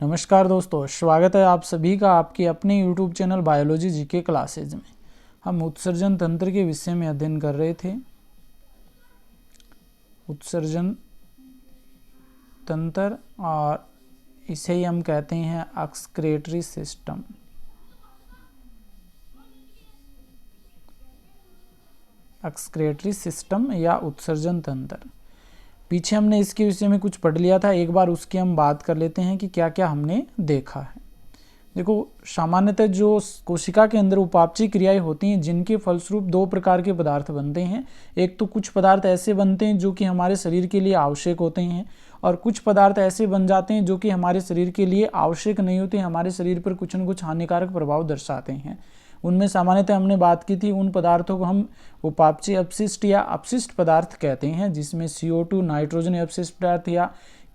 नमस्कार दोस्तों, स्वागत है आप सभी का आपके अपने YouTube channel biology GK classes में। हम उत्सर्जन तंत्र के विषय में अध्ययन कर रहे थे। उत्सर्जन तंत्र और इसे ही हम कहते हैं एक्सक्रीटरी सिस्टम। एक्सक्रीटरी सिस्टम या उत्सर्जन तंत्र। पीछे हमने इसके विषय में कुछ पढ़ लिया था, एक बार उसकी हम बात कर लेते हैं कि क्या क्या हमने देखा है। देखो, सामान्यतः जो कोशिका के अंदर उपापचयी क्रियाएं होती हैं जिनके फलस्वरूप दो प्रकार के पदार्थ बनते हैं। एक तो कुछ पदार्थ ऐसे बनते हैं जो कि हमारे शरीर के लिए आवश्यक होते हैं, और कुछ पदार्थ ऐसे बन जाते हैं जो कि हमारे शरीर के लिए आवश्यक नहीं होते, हमारे शरीर पर कुछ न कुछ हानिकारक प्रभाव दर्शाते हैं। उनमें सामान्यतः हमने बात की थी, उन पदार्थों को हम उपापचयी अपशिष्ट या अपशिष्ट पदार्थ कहते हैं, जिसमें CO2, नाइट्रोजन अपशिष्ट पदार्थ या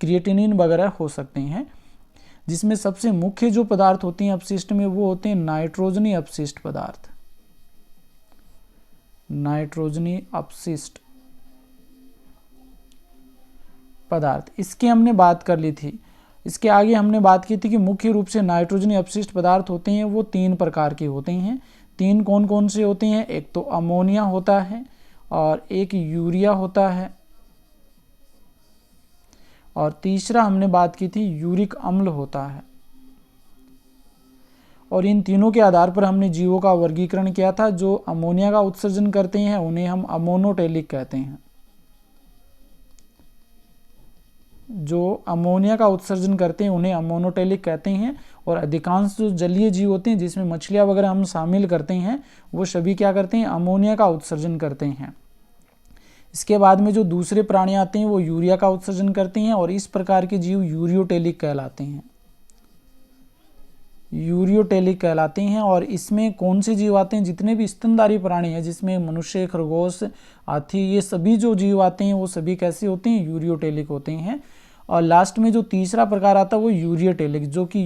क्रिएटिनिन वगैरह हो सकते हैं। जिसमें सबसे मुख्य जो पदार्थ होते हैं अपशिष्ट में वो होते हैं नाइट्रोजनी अपशिष्ट पदार्थ। नाइट्रोजनी अपशिष्ट पदार्थ, इसकी हमने बात कर ली थी। इसके आगे हमने बात की थी कि मुख्य रूप से नाइट्रोजनी अपशिष्ट पदार्थ होते हैं वो तीन प्रकार के होते हैं। तीन कौन कौन से होते हैं? एक तो अमोनिया होता है, और एक यूरिया होता है, और तीसरा हमने बात की थी यूरिक अम्ल होता है। और इन तीनों के आधार पर हमने जीवों का वर्गीकरण किया था। जो अमोनिया का उत्सर्जन करते हैं उन्हें हम अमोनोटेलिक कहते हैं। जो अमोनिया का उत्सर्जन करते हैं उन्हें अमोनोटेलिक कहते हैं। और अधिकांश जो जलीय जीव होते हैं जिसमें मछलियां वगैरह हम शामिल करते हैं, वो सभी क्या करते हैं? अमोनिया का उत्सर्जन करते हैं। इसके बाद में जो दूसरे प्राणी आते हैं वो यूरिया का उत्सर्जन करते हैं, और इस प्रकार के जीव यूरियोटेलिक कहलाते हैं। यूरियोटेलिक कहलाते हैं। और इसमें कौन से जीव आते हैं? जितने भी स्तनधारी प्राणी हैं, जिसमें मनुष्य, खरगोश, हाथी, ये सभी जो जीव आते हैं वो सभी कैसे होते हैं? यूरियोटेलिक होते हैं। और लास्ट में जो तीसरा प्रकार आता है वो यूरियोटेलिक, जो कि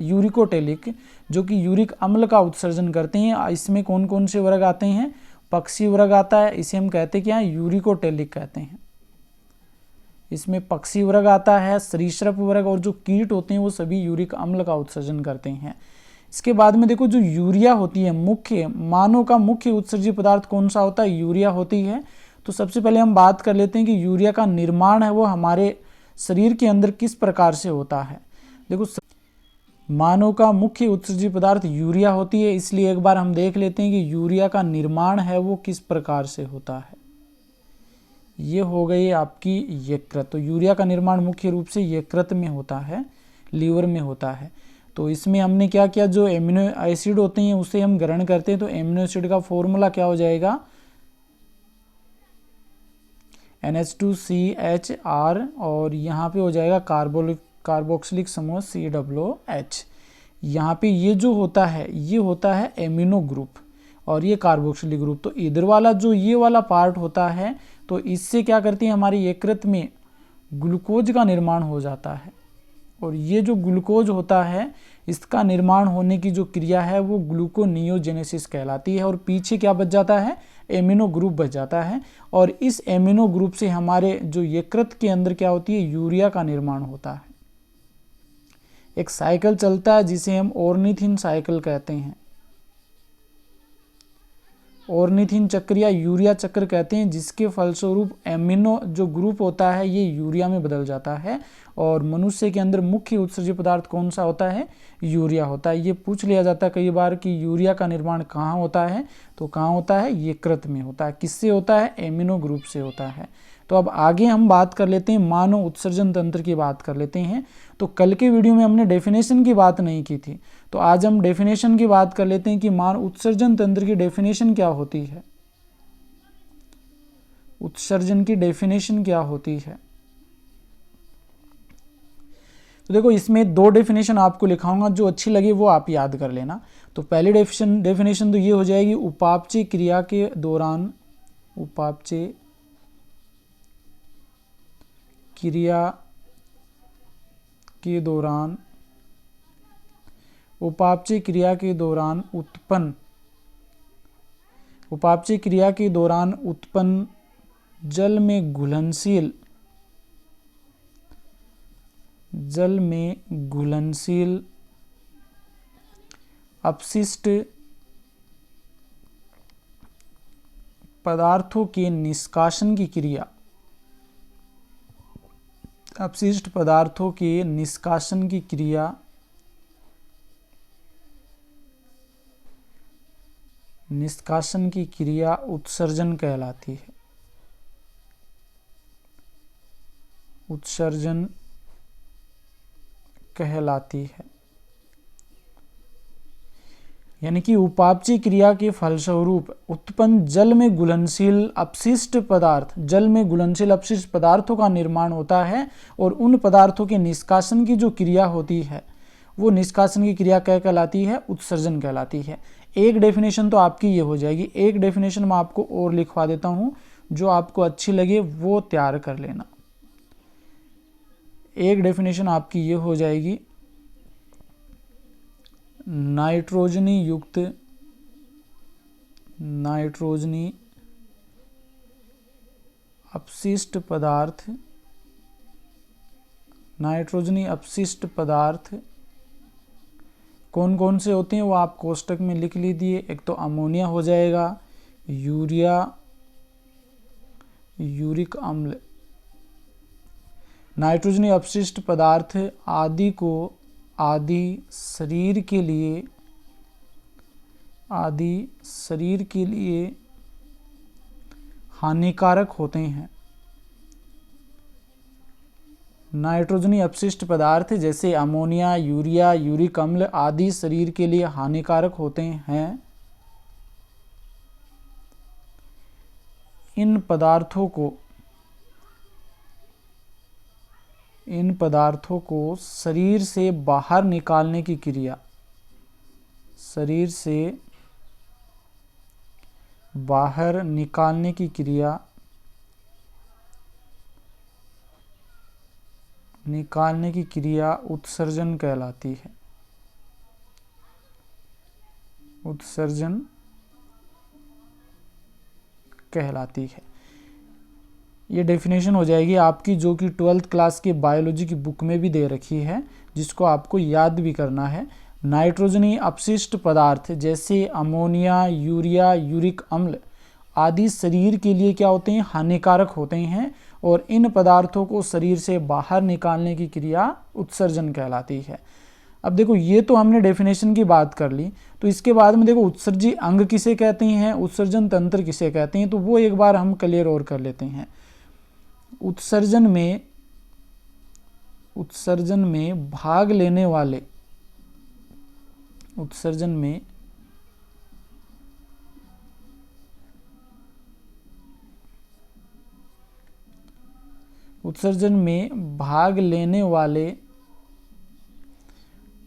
यूरिकोटेलिक, जो कि यूरिक अम्ल का उत्सर्जन करते हैं। इसमें कौन कौन से वर्ग आते हैं? पक्षी वर्ग आता है, इसे हम कहते क्या है? यूरिकोटेलिक कहते हैं। इसमें पक्षी वर्ग आता है, सरीसृप वर्ग, और जो कीट होते हैं वो सभी यूरिक अम्ल का उत्सर्जन करते हैं। इसके बाद में देखो, जो यूरिया होती है, मुख्य मानव का मुख्य उत्सर्जित पदार्थ कौन सा होता है? यूरिया होती है। तो सबसे पहले हम बात कर लेते हैं कि यूरिया का निर्माण है वो हमारे शरीर के अंदर किस प्रकार से होता है। देखो, मानव का मुख्य उत्सर्जित पदार्थ यूरिया होती है, इसलिए एक बार हम देख लेते हैं कि यूरिया का निर्माण है वो किस प्रकार से होता है। ये हो गई आपकी यकृत। तो यूरिया का निर्माण मुख्य रूप से यकृत में होता है, लीवर में होता है। तो इसमें हमने क्या किया? जो एमिनो एसिड होते हैं उसे हम ग्रहण करते हैं। तो एमिनो एसिड का फॉर्मूला क्या हो जाएगा? NH2CHR, और यहाँ पे हो जाएगा कार्बोक्सिलिक समूह COOH। यहाँ पे ये जो होता है ये होता है एमिनो ग्रुप, और ये कार्बोक्सिलिक ग्रुप। तो इधर वाला जो ये वाला पार्ट होता है, तो इससे क्या करती है? हमारी यकृत में ग्लूकोज का निर्माण हो जाता है। और ये जो ग्लूकोज होता है, इसका निर्माण होने की जो क्रिया है वो ग्लूकोनियोजेनेसिस कहलाती है। और पीछे क्या बच जाता है? एमिनो ग्रुप बच जाता है। और इस एमिनो ग्रुप से हमारे जो यकृत के अंदर क्या होती है? यूरिया का निर्माण होता है। एक साइकिल चलता है जिसे हम ऑर्निथिन साइकिल कहते हैं। ऑर्निथिन चक्र या यूरिया चक्र कहते हैं, जिसके फलस्वरूप एमिनो जो ग्रुप होता है ये यूरिया में बदल जाता है। और मनुष्य के अंदर मुख्य उत्सर्जित पदार्थ कौन सा होता है? यूरिया होता है। ये पूछ लिया जाता है कई बार कि यूरिया का निर्माण कहाँ होता है? तो कहाँ होता है? यकृत में होता है। किससे होता है? एमिनो ग्रुप से होता है। तो अब आगे हम बात कर लेते हैं, मानव उत्सर्जन तंत्र की बात कर लेते हैं। तो कल के वीडियो में हमने डेफिनेशन की बात नहीं की थी, तो आज हम डेफिनेशन की बात कर लेते हैं कि मानव उत्सर्जन तंत्र की डेफिनेशन क्या होती है। उत्सर्जन की डेफिनेशन क्या होती है? तो देखो, इसमें दो डेफिनेशन आपको लिखाऊंगा, जो अच्छी लगे वो आप याद कर लेना। तो पहली डेफिनेशन तो ये हो जाएगी, उपापचयी क्रिया के दौरान, उपापचयी क्रिया के दौरान, उपापचयी क्रिया के दौरान उत्पन्न, उपापचयी क्रिया के दौरान उत्पन्न जल में घुलनशील जल में घुलनशील अपशिष्ट पदार्थों के निष्कासन की क्रिया, अपशिष्ट पदार्थों के निष्कासन की क्रिया उत्सर्जन कहलाती है। उत्सर्जन कहलाती है। यानी कि उपापचय क्रिया के फलस्वरूप उत्पन्न जल में घुलनशील अपशिष्ट पदार्थों का निर्माण होता है और उन पदार्थों के निष्कासन की जो क्रिया होती है वो निष्कासन की क्रिया क्या कहलाती है? उत्सर्जन कहलाती है। एक डेफिनेशन तो आपकी ये हो जाएगी। एक डेफिनेशन मैं आपको और लिखवा देता हूँ, जो आपको अच्छी लगे वो तैयार कर लेना। एक डेफिनेशन आपकी ये हो जाएगी, नाइट्रोजनी युक्त अपशिष्ट पदार्थ कौन कौन से होते हैं वो आप कोष्टक में लिख लीजिए। एक तो अमोनिया हो जाएगा, यूरिया, यूरिक अम्ल, नाइट्रोजनी अपशिष्ट पदार्थ आदि शरीर के लिए हानिकारक होते हैं। नाइट्रोजनी अपशिष्ट पदार्थ जैसे अमोनिया, यूरिया, यूरिक अम्ल आदि शरीर के लिए हानिकारक होते हैं। इन पदार्थों को शरीर से बाहर निकालने की क्रिया उत्सर्जन कहलाती है। उत्सर्जन कहलाती है। ये डेफिनेशन हो जाएगी आपकी, जो कि 12th क्लास के बायोलॉजी की बुक में भी दे रखी है, जिसको आपको याद भी करना है। नाइट्रोजनी अपशिष्ट पदार्थ जैसे अमोनिया, यूरिया, यूरिक अम्ल आदि शरीर के लिए क्या होते हैं? हानिकारक होते हैं और इन पदार्थों को शरीर से बाहर निकालने की क्रिया उत्सर्जन कहलाती है। अब देखो, ये तो हमने डेफिनेशन की बात कर ली, तो इसके बाद में देखो उत्सर्जी अंग किसे कहते हैं, उत्सर्जन तंत्र किसे कहते हैं, तो वो एक बार हम क्लियर और कर लेते हैं। उत्सर्जन में भाग लेने वाले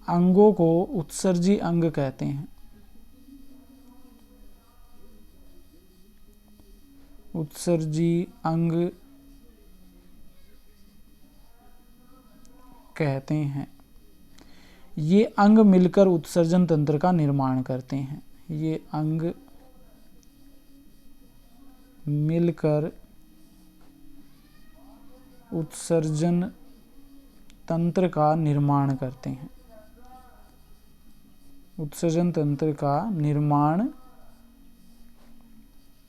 अंगों को उत्सर्जी अंग कहते हैं। उत्सर्जी अंग कहते हैं। ये अंग मिलकर उत्सर्जन तंत्र का निर्माण करते हैं। ये अंग मिलकर उत्सर्जन तंत्र का निर्माण करते हैं। उत्सर्जन तंत्र का निर्माण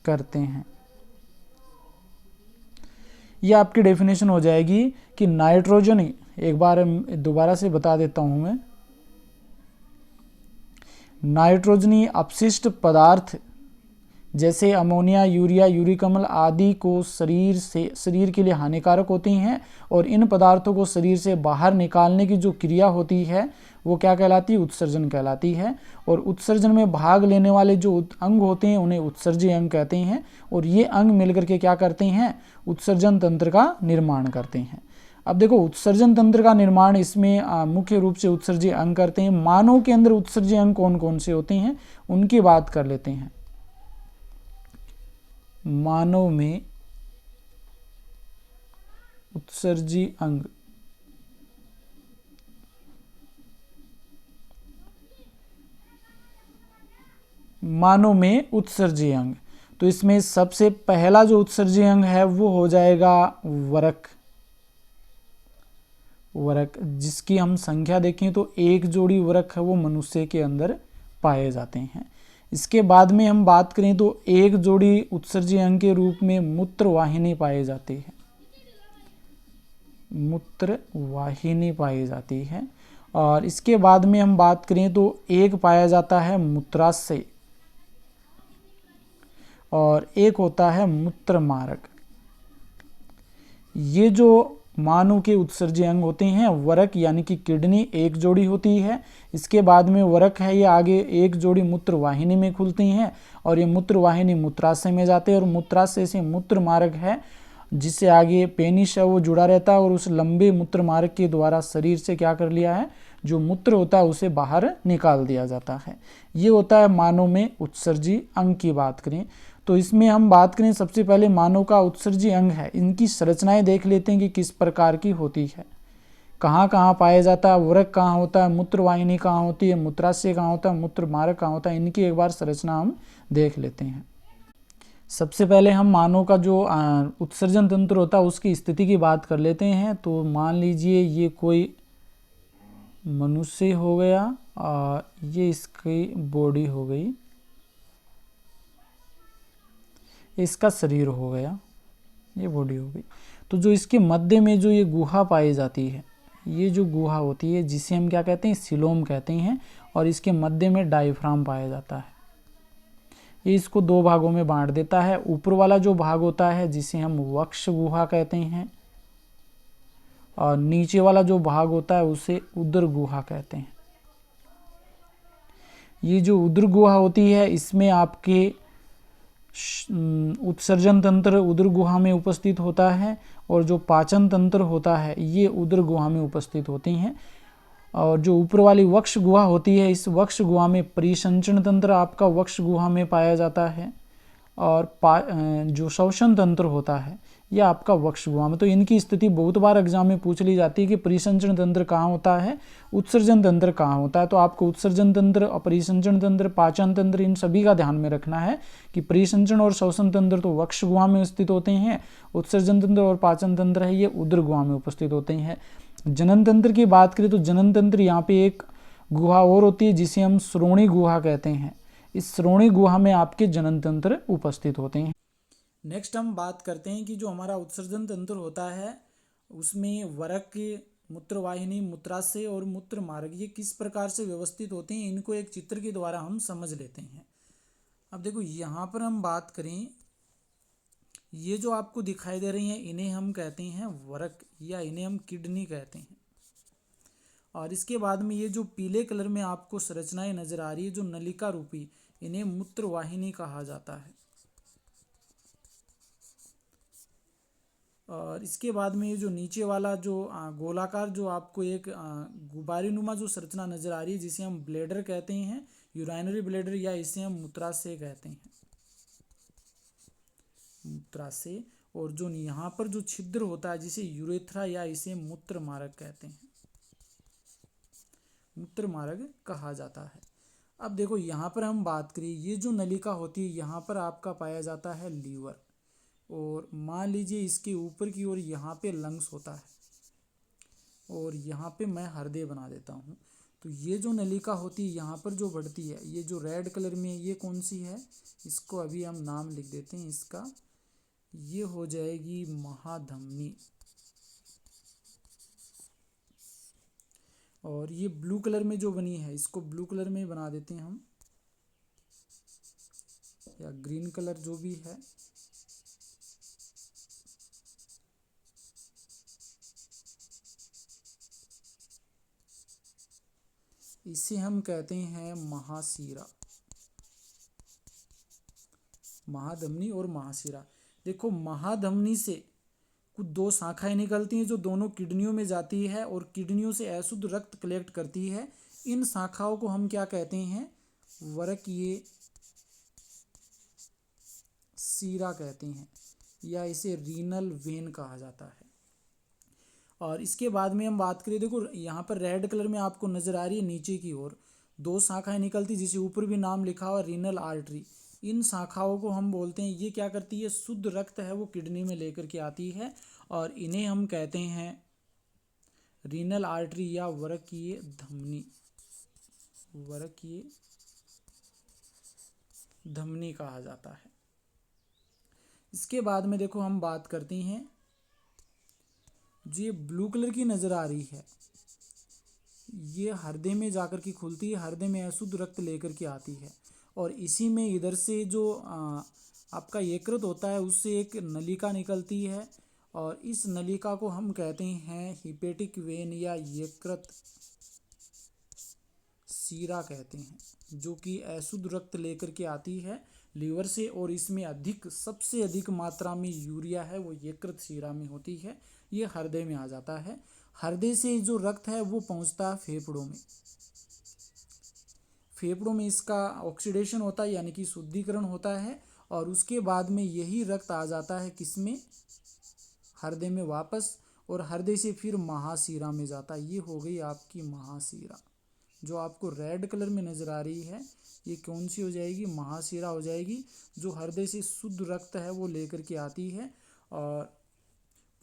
करते हैं। यह आपकी डेफिनेशन हो जाएगी कि नाइट्रोजन, एक बार दोबारा से बता देता हूं मैं, नाइट्रोजनी अपशिष्ट पदार्थ जैसे अमोनिया, यूरिया, यूरिक अम्ल आदि को शरीर के लिए हानिकारक होती हैं और इन पदार्थों को शरीर से बाहर निकालने की जो क्रिया होती है वो क्या कहलाती है? उत्सर्जन कहलाती है। और उत्सर्जन में भाग लेने वाले जो अंग होते हैं उन्हें उत्सर्जी अंग कहते हैं और ये अंग मिलकर के क्या करते हैं? उत्सर्जन तंत्र का निर्माण करते हैं। अब देखो, उत्सर्जन तंत्र का निर्माण इसमें मुख्य रूप से उत्सर्जी अंग करते हैं। मानव के अंदर उत्सर्जी अंग कौन कौन से होते हैं उनकी बात कर लेते हैं। मानव में उत्सर्जी अंग तो इसमें सबसे पहला जो उत्सर्जी अंग है वो हो जाएगा वरक। वरक, जिसकी हम संख्या देखें तो 1 जोड़ी वरक है वो मनुष्य के अंदर पाए जाते हैं। इसके बाद में हम बात करें तो 1 जोड़ी उत्सर्जी अंग के रूप में मूत्र वाहिनी पाए जाते हैं, मूत्र वाहिनी पाई जाती है। और इसके बाद में हम बात करें तो एक पाया जाता है मूत्राशय और एक होता है मूत्र मार्ग। ये जो मानव के उत्सर्जी अंग होते हैं, वरक यानी कि किडनी 1 जोड़ी होती है, इसके बाद में वरक है ये आगे 1 जोड़ी मूत्र वाहिनी में खुलती हैं और ये मूत्र वाहिनी मूत्राशय में जाते हैं और मूत्राशय से मूत्र मार्ग है जिससे आगे पेनिस है वो जुड़ा रहता है और उस लंबे मूत्र मार्ग के द्वारा शरीर से क्या कर लिया है, जो मूत्र होता है उसे बाहर निकाल दिया जाता है। ये होता है मानव में उत्सर्जी अंग की बात करें तो इसमें हम बात करें सबसे पहले मानव का उत्सर्जी अंग है, इनकी संरचनाएं देख लेते हैं कि किस प्रकार की होती है, कहाँ कहाँ पाया जाता है, वरक कहाँ होता है, मूत्र वाहिनी कहाँ होती है, मूत्राशय कहाँ होता है, मूत्र मार्ग कहाँ होता है, इनकी एक बार संरचना हम देख लेते हैं। सबसे पहले हम मानव का जो उत्सर्जन तंत्र होता है उसकी स्थिति की बात कर लेते हैं। तो मान लीजिए ये कोई मनुष्य हो गया और ये इसकी बॉडी हो गई, इसका शरीर हो गया, ये बॉडी हो गई। तो जो इसके मध्य में जो ये गुहा पाई जाती है, ये जो गुहा होती है जिसे हम क्या कहते हैं, सीलोम कहते हैं, और इसके मध्य में डायफ्राम पाया जाता है। ये इसको 2 भागों में बांट देता है। ऊपर वाला जो भाग होता है जिसे हम वक्ष गुहा कहते हैं और नीचे वाला जो भाग होता है उसे उदर गुहा कहते हैं। ये जो उदर गुहा होती है इसमें आपके उत्सर्जन तंत्र उदर गुहा में उपस्थित होता है और जो पाचन तंत्र होता है ये उदर गुहा में उपस्थित होती हैं। और जो ऊपर वाली वक्ष गुहा होती है, इस वक्ष गुहा में परिसंचरण तंत्र आपका वक्ष गुहा में पाया जाता है और जो श्वसन तंत्र होता है यह आपका वक्ष गुहा में। तो इनकी स्थिति बहुत बार एग्जाम में पूछ ली जाती है कि परिसंचरण तंत्र कहाँ होता है, उत्सर्जन तंत्र कहाँ होता है। तो आपको उत्सर्जन तंत्र, परिसंचरण तंत्र, पाचन तंत्र, इन सभी का ध्यान में रखना है कि परिसंचरण और श्वसन तंत्र तो वक्ष गुहा में स्थित होते हैं, उत्सर्जन तंत्र और पाचन तंत्र है ये उदर गुहा में उपस्थित होते हैं। जनन तंत्र की बात करें तो जनन तंत्र यहाँ पे एक गुहा और होती है जिसे हम श्रोणी गुहा कहते हैं। इस श्रोणी गुहा में आपके जनन तंत्र उपस्थित होते हैं। नेक्स्ट हम बात करते हैं कि जो हमारा उत्सर्जन तंत्र होता है उसमें वरक, मूत्रवाहिनी, मूत्राशय और मूत्र मार्ग ये किस प्रकार से व्यवस्थित होते हैं, इनको एक चित्र के द्वारा हम समझ लेते हैं। अब देखो यहाँ पर हम बात करें, ये जो आपको दिखाई दे रही हैं इन्हें हम कहते हैं वरक या इन्हें हम किडनी कहते हैं। और इसके बाद में ये जो पीले कलर में आपको संरचनाएं नजर आ रही है जो नलिका रूपी, इन्हें मूत्र वाहिनी कहा जाता है। और इसके बाद में ये जो नीचे वाला जो गोलाकार जो आपको एक गुब्बारे नुमा जो संरचना नजर आ रही है जिसे हम ब्लेडर कहते हैं, यूराइनरी ब्लेडर या इसे हम मूत्राशय कहते हैं, मूत्राशय। और जो यहाँ पर जो छिद्र होता है जिसे यूरेथ्रा या इसे मूत्र मार्ग कहते हैं, मूत्र मार्ग कहा जाता है। अब देखो यहाँ पर हम बात करें, ये जो नलिका होती है यहाँ पर आपका पाया जाता है लीवर, और मान लीजिए इसके ऊपर की ओर यहाँ पे लंग्स होता है और यहाँ पे मैं हृदय बना देता हूँ। तो ये जो नलिका होती है यहाँ पर जो बढ़ती है, ये जो रेड कलर में ये कौन सी है, इसको अभी हम नाम लिख देते हैं इसका, ये हो जाएगी महाधमनी। और ये ब्लू कलर में जो बनी है इसको ब्लू कलर में बना देते हैं हम, या ग्रीन कलर जो भी है। इसे हम कहते हैं महाशिरा, महाधमनी और महाशिरा। देखो महाधमनी से कुछ 2 शाखाएं निकलती हैं जो दोनों किडनियों में जाती है और किडनियों से अशुद्ध रक्त कलेक्ट करती है। इन शाखाओं को हम क्या कहते हैं, वरकीय शिरा कहते हैं या इसे रीनल वेन कहा जाता है। और इसके बाद में हम बात करें, देखो यहाँ पर रेड कलर में आपको नजर आ रही है नीचे की ओर 2 शाखाएं निकलती जिसे ऊपर भी नाम लिखा हुआ रीनल आर्टरी। इन शाखाओं को हम बोलते हैं, ये क्या करती है, शुद्ध रक्त है वो किडनी में लेकर के आती है और इन्हें हम कहते हैं रीनल आर्टरी या वरकीय धमनी, वरकीय धमनी कहा जाता है। इसके बाद में देखो हम बात करते हैं, जो ये ब्लू कलर की नज़र आ रही है, ये हृदय में जाकर के खुलती है, हृदय में अशुद्ध रक्त लेकर के आती है, और इसी में इधर से जो आपका यकृत होता है उससे एक नलिका निकलती है, और इस नलिका को हम कहते हैं हिपेटिक वेन या यकृत सीरा कहते हैं, जो कि अशुद्ध रक्त लेकर के आती है लीवर से, और इसमें सबसे अधिक मात्रा में यूरिया है वो यकृत सीरा में होती है, ये हृदय में आ जाता है। हृदय से जो रक्त है वो पहुंचता है फेफड़ों में, फेफड़ों में इसका ऑक्सीडेशन होता है यानी कि शुद्धिकरण होता है, और उसके बाद में यही रक्त आ जाता है किसमें, हृदय में वापस, और हृदय से फिर महाशिरा में जाता है। ये हो गई आपकी महाशिरा, जो आपको रेड कलर में नज़र आ रही है, ये कौन सी हो जाएगी, महाशिरा हो जाएगी, जो हृदय से शुद्ध रक्त है वो लेकर के आती है और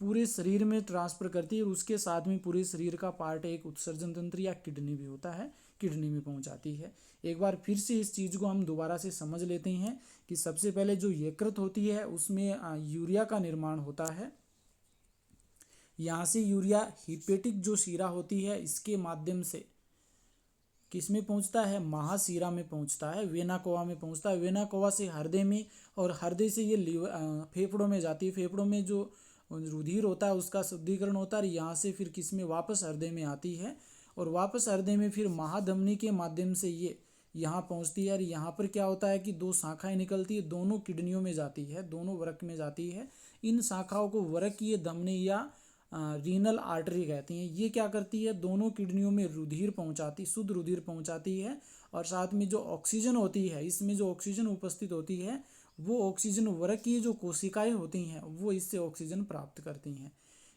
पूरे शरीर में ट्रांसफ़र करती है, और उसके साथ में पूरे शरीर का पार्ट एक उत्सर्जन तंत्र या किडनी भी होता है, किडनी में पहुंचाती है। एक बार फिर से इस चीज़ को हम दोबारा से समझ लेते हैं कि सबसे पहले जो यकृत होती है उसमें यूरिया का निर्माण होता है, यहाँ से यूरिया हिपेटिक जो शिरा होती है इसके माध्यम से किस में पहुंचता है, महाशिरा में पहुंचता है, वेना कोवा में पहुंचता है, वेना कोवा से हृदय में, और हृदय से ये फेफड़ों में जाती है, फेफड़ों में जो रुधिर होता है उसका शुद्धिकरण होता है, यहाँ से फिर किस में वापस हृदय में आती है, और वापस हृदय में फिर महाधमनी के माध्यम से ये यहाँ पहुँचती है, और यहाँ पर क्या होता है कि दो शाखाएँ निकलती है, दोनों किडनियों में जाती है, दोनों वृक्क में जाती है। इन शाखाओं को वृक्कीय धमनी या रीनल आर्टरी कहती हैं। ये क्या करती है, दोनों किडनियों में रुधिर पहुंचाती, शुद्ध रुधिर पहुंचाती है, और साथ में जो ऑक्सीजन होती है, इसमें जो ऑक्सीजन उपस्थित होती है वो ऑक्सीजन वृक्क की जो कोशिकाएं होती हैं वो इससे ऑक्सीजन प्राप्त करती हैं।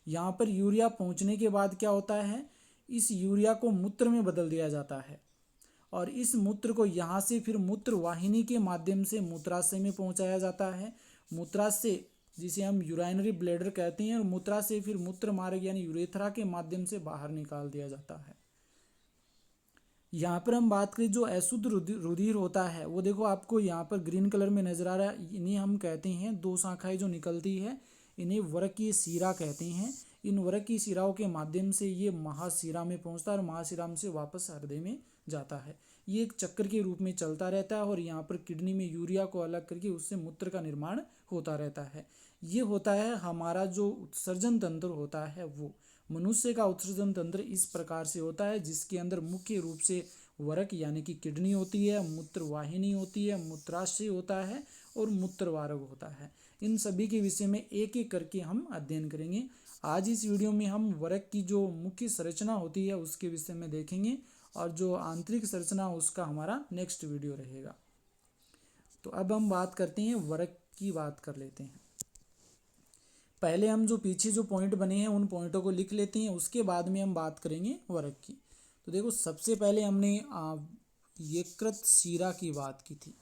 यहाँ पर यूरिया पहुँचने के बाद क्या होता है, इस यूरिया को मूत्र में बदल दिया जाता है, और इस मूत्र को यहाँ से फिर मूत्र वाहिनी के माध्यम से मूत्राशय में पहुँचाया जाता है। मूत्राशय जिसे हम यूराइनरी ब्लैडर कहते हैं, और मूत्रा से फिर मूत्र मार्ग यानी यूरेथ्रा के माध्यम से बाहर निकाल दिया जाता है। यहाँ पर हम बात करें जो अशुद्ध रुधिर होता है वो देखो आपको यहाँ पर ग्रीन कलर में नजर आ रहा है, इन्हें हम कहते हैं, दो शाखाएं जो निकलती है इन्हें वृक्कीय शिरा कहते हैं। इन वृक्कीय शिराओं के माध्यम से ये महाशिरा में पहुँचता है, और महाशिरा से वापस हृदय में जाता है। ये एक चक्र के रूप में चलता रहता है, और यहाँ पर किडनी में यूरिया को अलग करके उससे मूत्र का निर्माण होता रहता है। ये होता है हमारा जो उत्सर्जन तंत्र होता है, वो मनुष्य का उत्सर्जन तंत्र इस प्रकार से होता है, जिसके अंदर मुख्य रूप से वृक्क यानी कि किडनी होती है, मूत्र वाहिनी होती है, मूत्राशय होता है, और मूत्रवारग होता है। इन सभी के विषय में एक एक करके हम अध्ययन करेंगे। आज इस वीडियो में हम वृक्क की जो मुख्य संरचना होती है उसके विषय में देखेंगे, और जो आंतरिक संरचना उसका हमारा नेक्स्ट वीडियो रहेगा। तो अब हम बात करते हैं वृक्क की, बात कर लेते हैं। पहले हम जो पीछे जो पॉइंट बने हैं उन पॉइंटों को लिख लेते हैं, उसके बाद में हम बात करेंगे वृक्क की। तो देखो सबसे पहले हमने यकृत शिरा की बात की थी।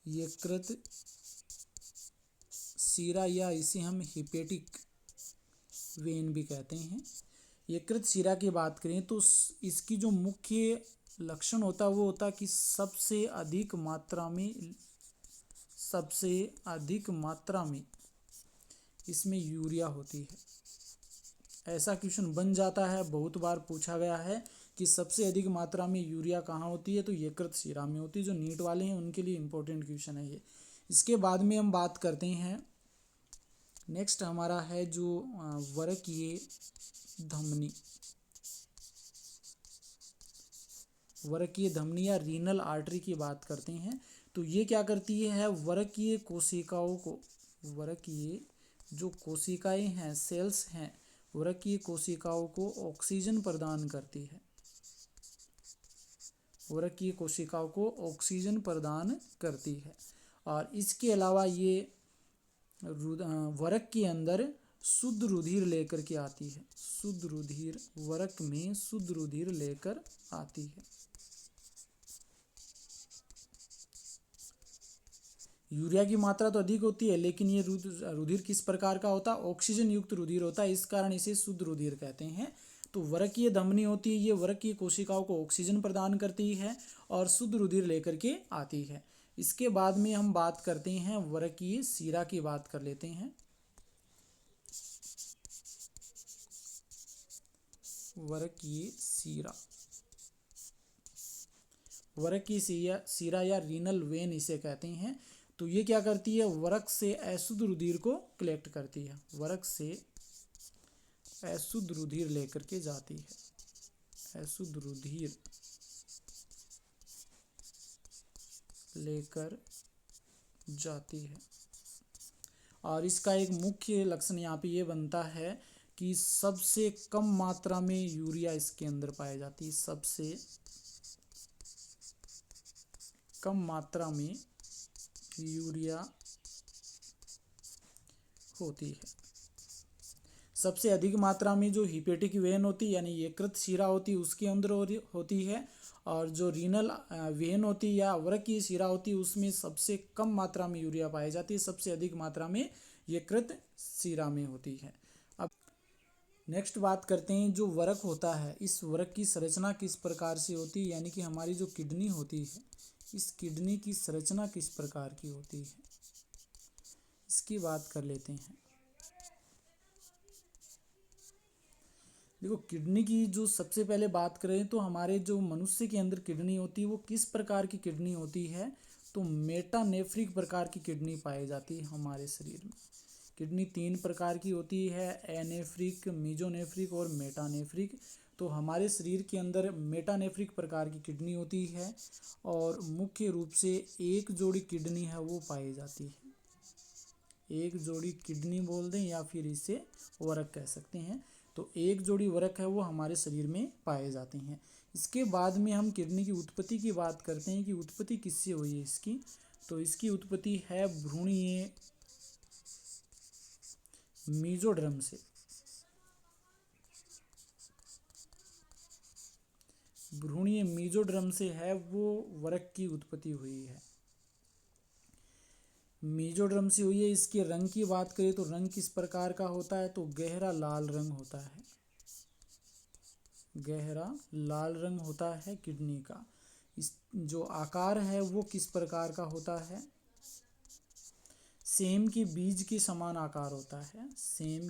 यकृत शिरा या इसे हम हिपेटिक वेन भी कहते हैं। यकृत शिरा की बात करें तो इसकी जो मुख्य लक्षण होता है वो होता है कि सबसे अधिक मात्रा में इसमें यूरिया होती है। ऐसा क्वेश्चन बन जाता है, बहुत बार पूछा गया है कि सबसे अधिक मात्रा में यूरिया कहाँ होती है, तो यकृत शिरा में होती है। जो नीट वाले हैं उनके लिए इम्पोर्टेंट क्वेश्चन है ये। इसके बाद में हम बात करते हैं, नेक्स्ट हमारा है जो वृक्कीय धमनी, वृक्कीय धमनी या रीनल आर्टरी की बात करते हैं। तो ये क्या करती है, वृक्कीय कोशिकाओं को, वृक्कीय जो कोशिकाएं हैं, सेल्स हैं, वृक्कीय कोशिकाओं को ऑक्सीजन प्रदान करती है, वृक्कीय कोशिकाओं को ऑक्सीजन प्रदान करती है। और इसके अलावा ये वृक्क के अंदर शुद्ध रुधिर लेकर के आती है, शुद्ध रुधिर, वृक्क में शुद्ध रुधिर लेकर आती है। यूरिया की मात्रा तो अधिक होती है, लेकिन ये रुधिर किस प्रकार का होता है? ऑक्सीजन युक्त रुधिर होता है, इस कारण इसे शुद्ध रुधिर कहते हैं। तो वरकीय धमनी होती है, ये वरकीय कोशिकाओं को ऑक्सीजन प्रदान करती है और शुद्ध रुधिर लेकर के आती है। इसके बाद में हम बात करते हैं वरकीय शिरा की बात कर लेते हैं। वरकीय शिरा, वरकीय शिरा या रीनल वेन इसे कहते हैं। तो ये क्या करती है? वरक से अशुद्ध रुधिर को कलेक्ट करती है, वरक से अशुद्ध रुधिर लेकर के जाती है, अशुद्ध रुधिर लेकर जाती है। और इसका एक मुख्य लक्षण यहाँ पे ये बनता है कि सबसे कम मात्रा में यूरिया इसके अंदर पाई जाती है, सबसे कम मात्रा में यूरिया होती है। सबसे अधिक मात्रा में जो हिपेटिक वेन होती है यानी यकृत शिरा होती है उसके अंदर होती है, और जो रीनल वेन होती है या वरकीय शिरा होती है उसमें सबसे कम मात्रा में यूरिया पाई जाती है, सबसे अधिक मात्रा में यकृत शिरा में होती है। अब नेक्स्ट बात करते हैं जो वरक होता है, इस वरक की संरचना किस प्रकार से होती है, यानी कि हमारी जो किडनी होती है इस किडनी की संरचना किस प्रकार की होती है, इसकी बात कर लेते हैं। देखो किडनी की जो सबसे पहले बात करें तो हमारे जो मनुष्य के अंदर किडनी होती है वो किस प्रकार की किडनी होती है, तो मेटानेफ्रिक प्रकार की किडनी पाई जाती है हमारे शरीर में। किडनी 3 प्रकार की होती है, एनेफ्रिक, मीजोनेफ्रिक और मेटानेफ्रिक। तो हमारे शरीर के अंदर मेटानेफ्रिक प्रकार की किडनी होती है और मुख्य रूप से एक जोड़ी किडनी है वो पाई जाती है, एक जोड़ी किडनी बोल दें या फिर इसे वरक कह सकते हैं। तो एक जोड़ी वरक है वो हमारे शरीर में पाए जाते हैं। इसके बाद में हम किडनी की उत्पत्ति की बात करते हैं कि उत्पत्ति किससे हुई है इसकी, तो इसकी उत्पत्ति है भ्रूणीय मीजोड्रम से, भ्रूणीय मीजोड्रम से है वो वरक की उत्पत्ति हुई है, मीजोड्रम से हुई है। इसके रंग की बात करें तो रंग किस प्रकार का होता है, तो गहरा लाल रंग होता है, गहरा लाल रंग होता है किडनी का। इस जो आकार है वो किस प्रकार का होता है, सेम के बीज के समान आकार होता है, सेम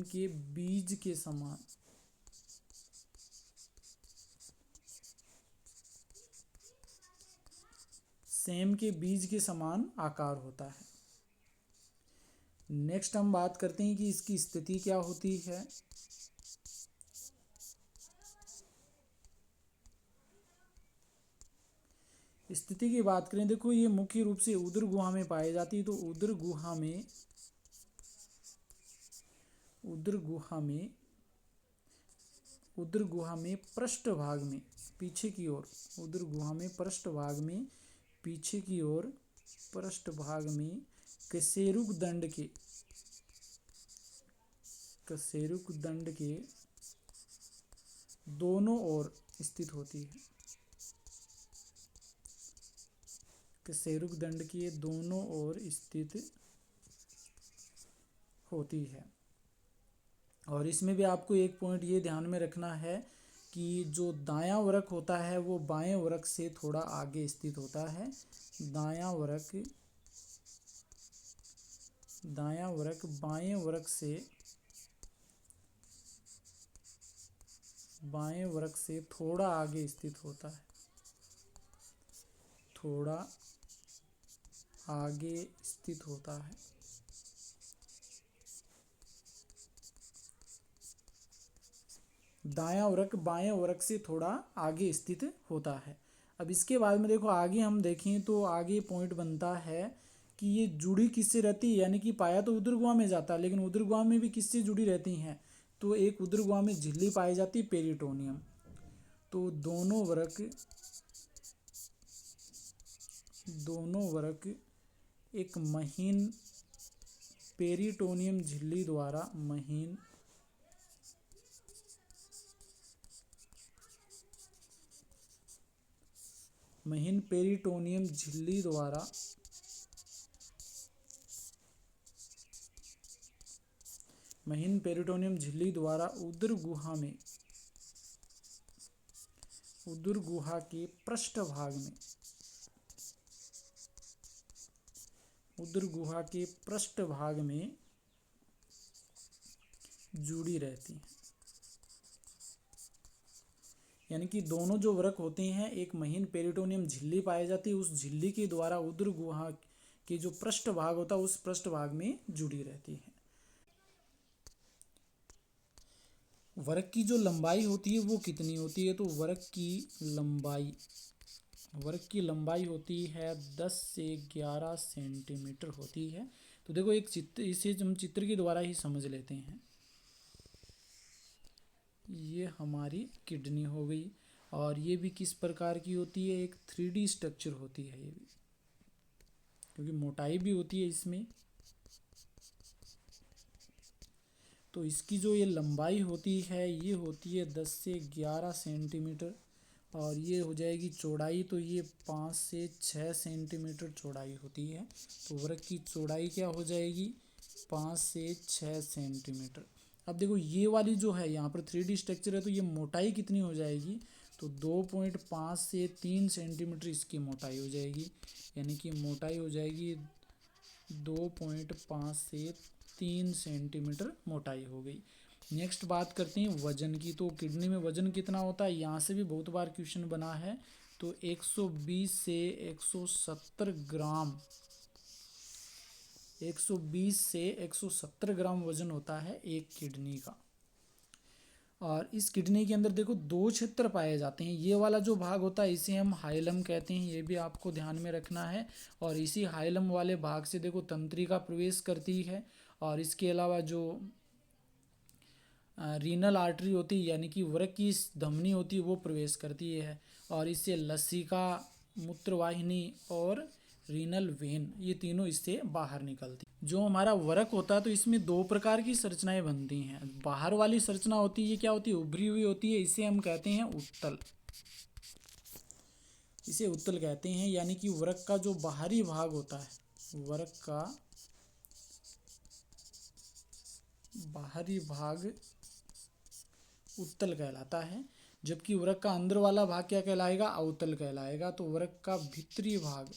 के बीज के समान, सेम के बीज के समान आकार होता है। नेक्स्ट हम बात करते हैं कि इसकी स्थिति क्या होती है। स्थिति की बात करें, देखो ये मुख्य रूप से उदर गुहा में पाई जाती है। तो उदर गुहा में पृष्ठ भाग में पीछे की ओर, उदर गुहा में पृष्ठ भाग में पीछे की ओर पृष्ठ भाग में कशेरुक दंड के दोनों ओर स्थित होती है, कशेरुक दंड के दोनों ओर स्थित होती है। और इसमें भी आपको एक पॉइंट ये ध्यान में रखना है कि जो दायां वरक होता है वो बाएं वरक से थोड़ा आगे स्थित होता है, दायां वरक बाएं वरक से थोड़ा आगे स्थित होता है, थोड़ा आगे स्थित होता है। दायां वरक बाएं वरक से थोड़ा आगे स्थित होता है। अब इसके बाद में देखो आगे हम देखें तो आगे पॉइंट बनता है कि ये जुड़ी किससे रहती है, यानी कि पाया तो उदर गुहा में जाता है लेकिन उदर गुहा में भी किससे जुड़ी रहती हैं, तो एक उदर गुहा में झिल्ली पाई जाती है पेरिटोनियम। तो दोनों वरक एक महीन पेरिटोनियम झिल्ली द्वारा महीन पेरिटोनियम झिल्ली द्वारा उदर गुहा के पृष्ठभाग में जुड़ी रहती है। यानी कि दोनों जो वृक्क होते हैं, एक महीन पेरिटोनियम झिल्ली पाई जाती है, उस झिल्ली के द्वारा उदर गुहा के जो पृष्ठभाग होता है उस पृष्ठभाग में जुड़ी रहती है। वृक्क की जो लंबाई होती है वो कितनी होती है? तो वृक्क की लंबाई होती है 10 से 11 सेंटीमीटर होती है। तो देखो एक चित्र, इसे हम चित्र के द्वारा ही समझ लेते हैं। ये हमारी किडनी हो गई, और ये भी किस प्रकार की होती है? एक 3D स्ट्रक्चर होती है ये भी, क्योंकि मोटाई भी होती है इसमें। तो इसकी जो ये लंबाई होती है ये होती है 10 से 11 सेंटीमीटर, और ये हो जाएगी चौड़ाई, तो ये 5 से 6 सेंटीमीटर चौड़ाई होती है। तो वृक्क की चौड़ाई क्या हो जाएगी? 5 से 6 सेंटीमीटर। अब देखो ये वाली जो है यहाँ पर 3D स्ट्रक्चर है, तो ये मोटाई कितनी हो जाएगी? तो 2.5 से 3 सेंटीमीटर इसकी मोटाई हो जाएगी। यानी कि मोटाई हो जाएगी 2.5 से 3 सेंटीमीटर मोटाई हो गई। नेक्स्ट बात करते हैं वजन की। तो किडनी में वजन कितना होता है? यहाँ से भी बहुत बार क्वेश्चन बना है। तो 120 से 170 ग्राम 120 से 170 ग्राम वजन होता है एक किडनी का। और इस किडनी के अंदर देखो 2 क्षेत्र पाए जाते हैं। ये वाला जो भाग होता है इसे हम हाइलम कहते हैं, ये भी आपको ध्यान में रखना है। और इसी हाइलम वाले भाग से देखो तंत्रिका प्रवेश करती है, और इसके अलावा जो रीनल आर्टरी होती है यानी कि वृक्क की धमनी होती है वो प्रवेश करती है, और इससे लसिका, मूत्रवाहिनी और रीनल वेन, ये तीनों इससे बाहर निकलती। जो हमारा वृक्क होता है तो इसमें 2 प्रकार की संरचनाएं बनती हैं। बाहर वाली संरचना होती है, ये क्या होती है? उभरी हुई होती है, इसे हम कहते हैं उत्तल। इसे उत्तल कहते हैं। यानी कि वृक्क का जो बाहरी भाग होता है, वृक्क का बाहरी भाग उत्तल कहलाता है, जबकि वृक्क का अंदर वाला भाग क्या कहलाएगा? अवतल कहलाएगा। तो वृक्क का भीतरी भाग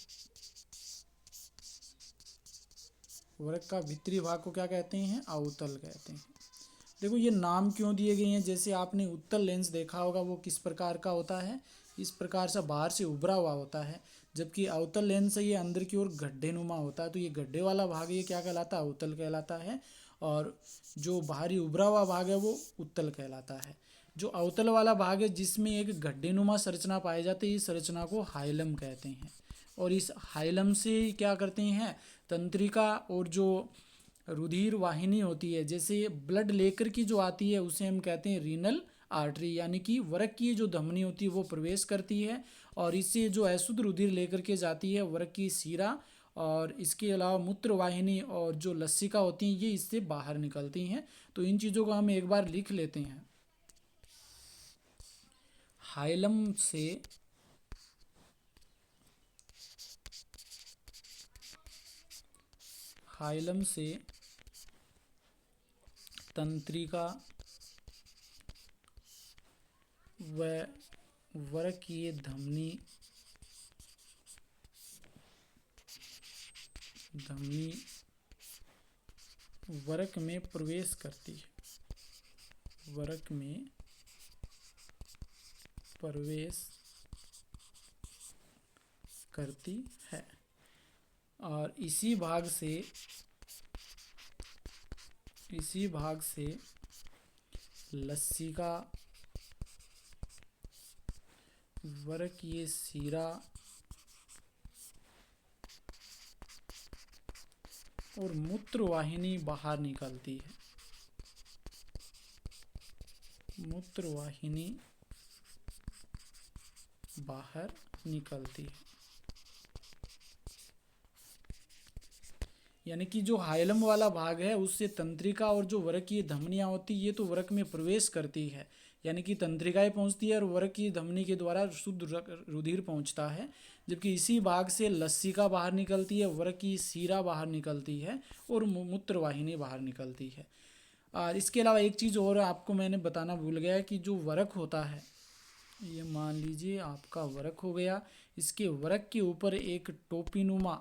को क्या कहते हैं? अवतल कहते हैं। देखो ये नाम क्यों दिए गए हैं? जैसे आपने उत्तल लेंस देखा होगा, वो किस प्रकार का होता है? इस प्रकार से बाहर से उभरा हुआ होता है, जबकि अवतल लेंस से ये अंदर की ओर गड्ढे नुमा होता है। तो ये गड्ढे वाला भाग ये क्या कहलाता है? अवतल कहलाता है, और जो बाहरी उभरा हुआ भाग है वो उत्तल कहलाता है। जो अवतल वाला भाग है जिसमें एक गड्ढे नुमा संरचना पाई जाती है, इस संरचना को हाइलम कहते हैं। और इस हाइलम से क्या करते हैं? तंत्रिका और जो रुधिर वाहिनी होती है, जैसे ब्लड लेकर की जो आती है उसे हम कहते हैं रीनल आर्टरी। यानी कि वृक्क की जो धमनी होती है वो प्रवेश करती है, और इससे जो अशुद्ध रुधिर लेकर के जाती है वृक्क की शिरा, और इसके अलावा मूत्रवाहिनी और जो लसिका होती हैं ये इससे बाहर निकलती हैं। तो इन चीज़ों को हम एक बार लिख लेते हैं। हाइलम से तंत्रिका व वृक्कीय धमनी वृक्क में प्रवेश करती है, वृक्क में प्रवेश करती है। और इसी भाग से लसिका, वृक्कीय शिरा और मूत्रवाहिनी बाहर निकलती है। मूत्रवाहिनी बाहर निकलती है। यानी कि जो हाइलम वाला भाग है उससे तंत्रिका और जो वृक्कीय धमनियाँ होती है ये तो वृक्क में प्रवेश करती है, यानी कि तंत्रिकाएं पहुंचती है और वरक की धमनी के द्वारा शुद्ध रुधिर पहुंचता है, जबकि इसी भाग से लसिका बाहर निकलती है, वरक की सीरा बाहर निकलती है और मूत्रवाहिनी बाहर निकलती है। इसके अलावा एक चीज़ और आपको मैंने बताना भूल गया कि जो वरक होता है, ये मान लीजिए आपका वरक हो गया, इसके वरक के ऊपर एक टोपीनुमा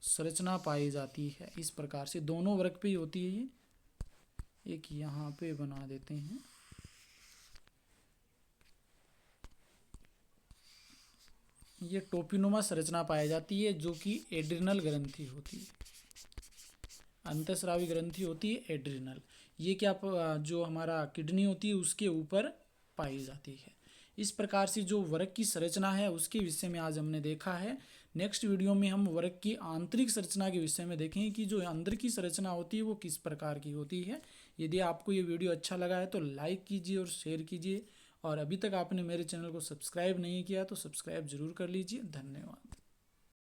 संरचना पाई जाती है। इस प्रकार से दोनों वरक पे ही होती है, ये एक यहाँ पे बना देते हैं। ये टोपीनुमा संरचना पाई जाती है जो कि एड्रिनल ग्रंथि होती है, अंतःस्रावी ग्रंथि होती है एड्रिनल। ये क्या जो हमारा किडनी होती है उसके ऊपर पाई जाती है। इस प्रकार से जो वरक की संरचना है उसके विषय में आज हमने देखा है। नेक्स्ट वीडियो में हम वरक की आंतरिक संरचना के विषय में देखेंगे कि जो अंदर की संरचना होती है वो किस प्रकार की होती है। यदि आपको ये वीडियो अच्छा लगा है तो लाइक कीजिए और शेयर कीजिए, और अभी तक आपने मेरे चैनल को सब्सक्राइब नहीं किया तो सब्सक्राइब जरूर कर लीजिए। धन्यवाद।